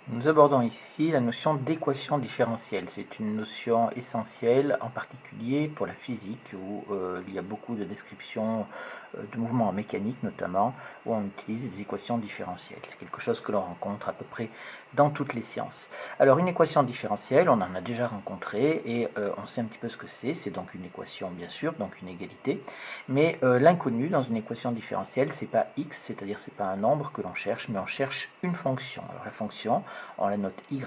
Nous abordons ici la notion d'équation différentielle. C'est une notion essentielle, en particulier pour la physique, où il y a beaucoup de descriptions de mouvements en mécanique notamment, où on utilise des équations différentielles. C'est quelque chose que l'on rencontre à peu près dans toutes les sciences. Alors une équation différentielle, on en a déjà rencontré et on sait un petit peu ce que c'est. C'est donc une équation bien sûr, donc une égalité. Mais l'inconnu dans une équation différentielle, c'est pas x, c'est-à-dire c'est pas un nombre que l'on cherche, mais on cherche une fonction. Alors la fonction, on la note y,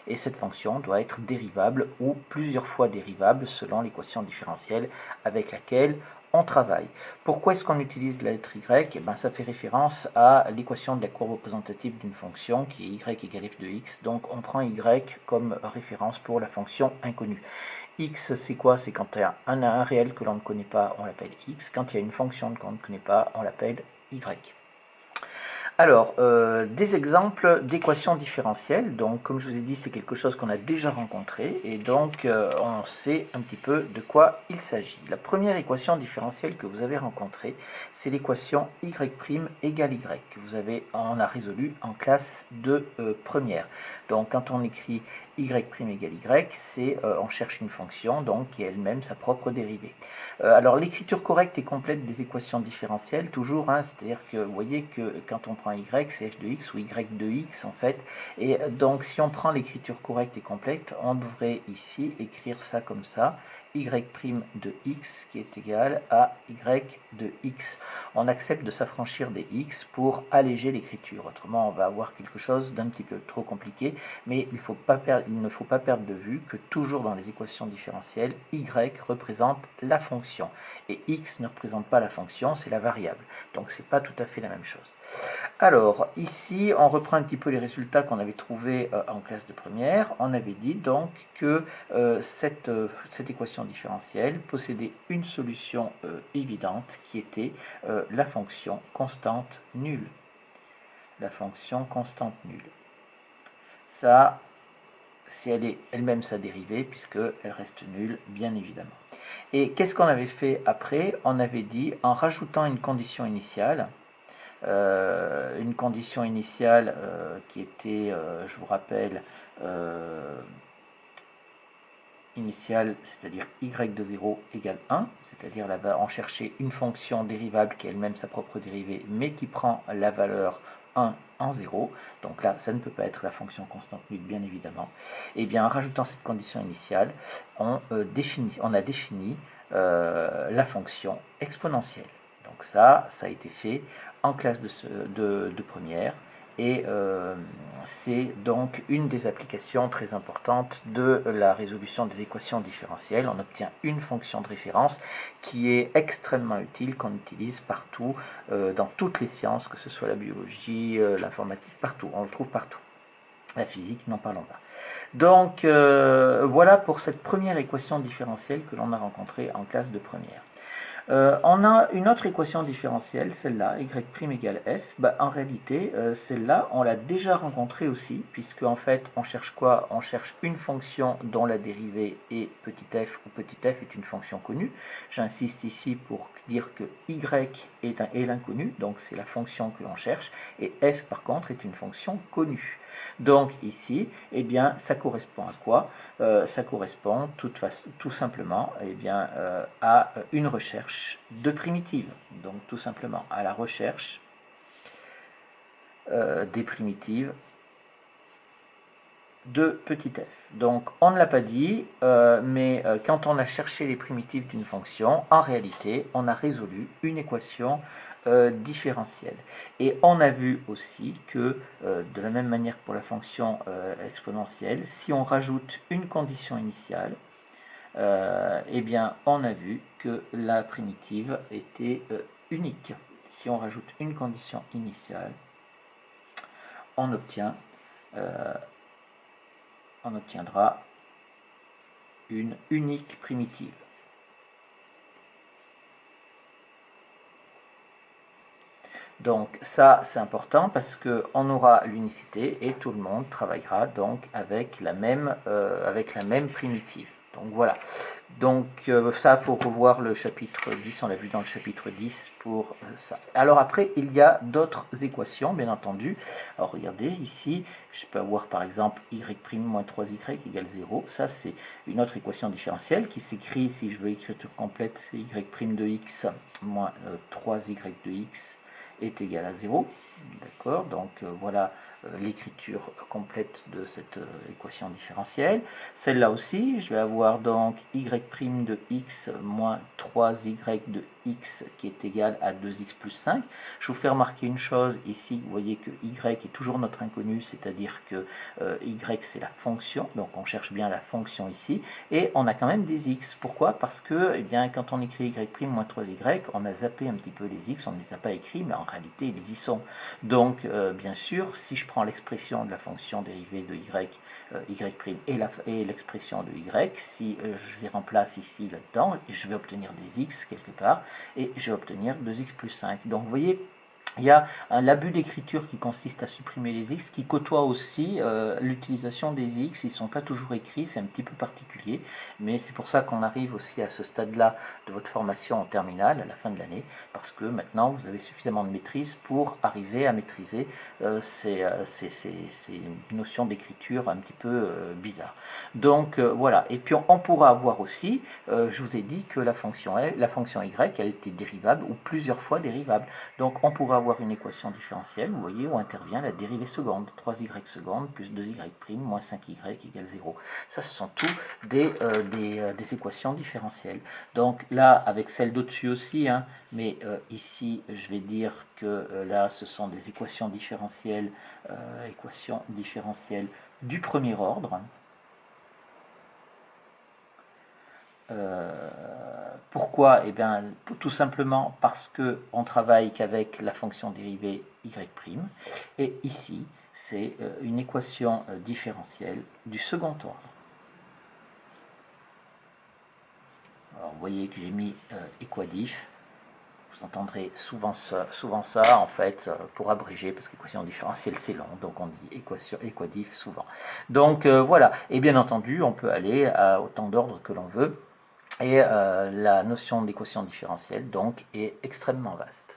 et cette fonction doit être dérivable ou plusieurs fois dérivable selon l'équation différentielle avec laquelle on travaille. Pourquoi est-ce qu'on utilise la lettre y? Eh bien, ça fait référence à l'équation de la courbe représentative d'une fonction qui est y égale f de x. Donc on prend y comme référence pour la fonction inconnue. X, c'est quoi? C'est quand il y a un réel que l'on ne connaît pas, on l'appelle x. Quand il y a une fonction qu'on ne connaît pas, on l'appelle y. Alors, des exemples d'équations différentielles. Donc, comme je vous ai dit, c'est quelque chose qu'on a déjà rencontré et donc on sait un petit peu de quoi il s'agit. La première équation différentielle que vous avez rencontrée, c'est l'équation y' égale y que on a résolu en classe de première. Donc, quand on écrit y' égale y, c'est on cherche une fonction donc qui est elle-même sa propre dérivée. Alors l'écriture correcte et complète des équations différentielles, toujours, hein, c'est-à-dire que vous voyez que quand on prend y, c'est f de x ou y de x en fait, et donc si on prend l'écriture correcte et complète, on devrait ici écrire ça comme ça, y' de x qui est égal à y de x. On accepte de s'affranchir des x pour alléger l'écriture, autrement on va avoir quelque chose d'un petit peu trop compliqué, mais il ne faut pas perdre de vue que toujours dans les équations différentielles, y représente la fonction, et x ne représente pas la fonction, c'est la variable, donc c'est pas tout à fait la même chose. Alors, ici, on reprend un petit peu les résultats qu'on avait trouvés en classe de première. On avait dit donc que cette équation différentielle possédait une solution évidente qui était la fonction constante nulle. La fonction constante nulle. Ça, c'est elle-même sa dérivée, puisqu'elle reste nulle, bien évidemment. Et qu'est-ce qu'on avait fait après? On avait dit, en rajoutant une condition initiale, qui était, je vous rappelle, initiale, c'est-à-dire y de 0 égale 1, c'est-à-dire on cherchait une fonction dérivable qui est elle-même sa propre dérivée, mais qui prend la valeur 1 en 0, donc là ça ne peut pas être la fonction constante nulle bien évidemment, et bien en rajoutant cette condition initiale, on a défini la fonction exponentielle. Donc ça a été fait en classe de première, et c'est donc une des applications très importantes de la résolution des équations différentielles. On obtient une fonction de référence qui est extrêmement utile, qu'on utilise partout, dans toutes les sciences, que ce soit la biologie, l'informatique, partout, on le trouve partout. La physique, n'en parlons pas. Donc voilà pour cette première équation différentielle que l'on a rencontrée en classe de première. On a une autre équation différentielle, celle-là, y' égale f. En réalité, celle-là, on l'a déjà rencontrée aussi, puisque en fait, on cherche quoi? On cherche une fonction dont la dérivée est petit f, où petit f est une fonction connue. J'insiste ici pour dire que y est l'inconnu, donc c'est la fonction que l'on cherche, et f par contre est une fonction connue. Donc ici, eh bien, ça correspond à quoi? Ça correspond tout simplement à une recherche de primitives. Donc tout simplement à la recherche des primitives de petit f. Donc on ne l'a pas dit, mais quand on a cherché les primitives d'une fonction, en réalité, on a résolu une équation différentielle. Et on a vu aussi que, de la même manière pour la fonction exponentielle, si on rajoute une condition initiale, eh bien, on a vu que la primitive était unique. Si on rajoute une condition initiale, on obtiendra une unique primitive. Donc ça c'est important parce qu'on aura l'unicité et tout le monde travaillera donc avec la même primitive. Donc voilà. Donc ça, il faut revoir le chapitre 10, on l'a vu dans le chapitre 10 pour ça. Alors après, il y a d'autres équations, bien entendu. Alors regardez, ici, je peux avoir par exemple y' moins 3y égale 0. Ça, c'est une autre équation différentielle qui s'écrit, si je veux écriture complète, c'est y' de x moins 3y de x est égal à 0. D'accord, donc voilà l'écriture complète de cette équation différentielle. Celle-là aussi, je vais avoir donc y' de x moins 3y de x qui est égal à 2x plus 5. Je vous fais remarquer une chose ici, vous voyez que y est toujours notre inconnu, c'est-à-dire que y c'est la fonction, donc on cherche bien la fonction ici, et on a quand même des x. Pourquoi? Parce que eh bien, quand on écrit y' moins 3y, on a zappé un petit peu les x, on ne les a pas écrits, mais en réalité ils y sont. Donc bien sûr, si je prends l'expression de la fonction dérivée de y' et l'expression de y, si je les remplace ici là-dedans, je vais obtenir des x quelque part, et je vais obtenir 2x plus 5. Donc vous voyez, il y a un abus d'écriture qui consiste à supprimer les x, qui côtoie aussi l'utilisation des x. Ils ne sont pas toujours écrits, c'est un petit peu particulier, mais c'est pour ça qu'on arrive aussi à ce stade-là de votre formation en terminale, à la fin de l'année, parce que maintenant vous avez suffisamment de maîtrise pour arriver à maîtriser ces notions d'écriture un petit peu bizarres. Donc voilà, et puis on pourra avoir aussi, je vous ai dit que la fonction y, elle était dérivable ou plusieurs fois dérivable. Donc on pourra avoir une équation différentielle, vous voyez, où intervient la dérivée seconde, 3y seconde plus 2y' moins 5y égale 0. Ça, ce sont tous des équations différentielles. Donc là, avec celle d'au-dessus aussi, hein, mais ici, je vais dire que là, ce sont des équations différentielles du premier ordre. Pourquoi? Eh bien, tout simplement parce qu'on travaille qu'avec la fonction dérivée y'. Et ici, c'est une équation différentielle du second ordre. Alors, vous voyez que j'ai mis équadif. Vous entendrez souvent ça en fait, pour abréger, parce qu'équation différentielle c'est long, donc on dit équation équadif souvent. Donc voilà, et bien entendu, on peut aller à autant d'ordre que l'on veut. Et la notion d'équation différentielle, donc, est extrêmement vaste.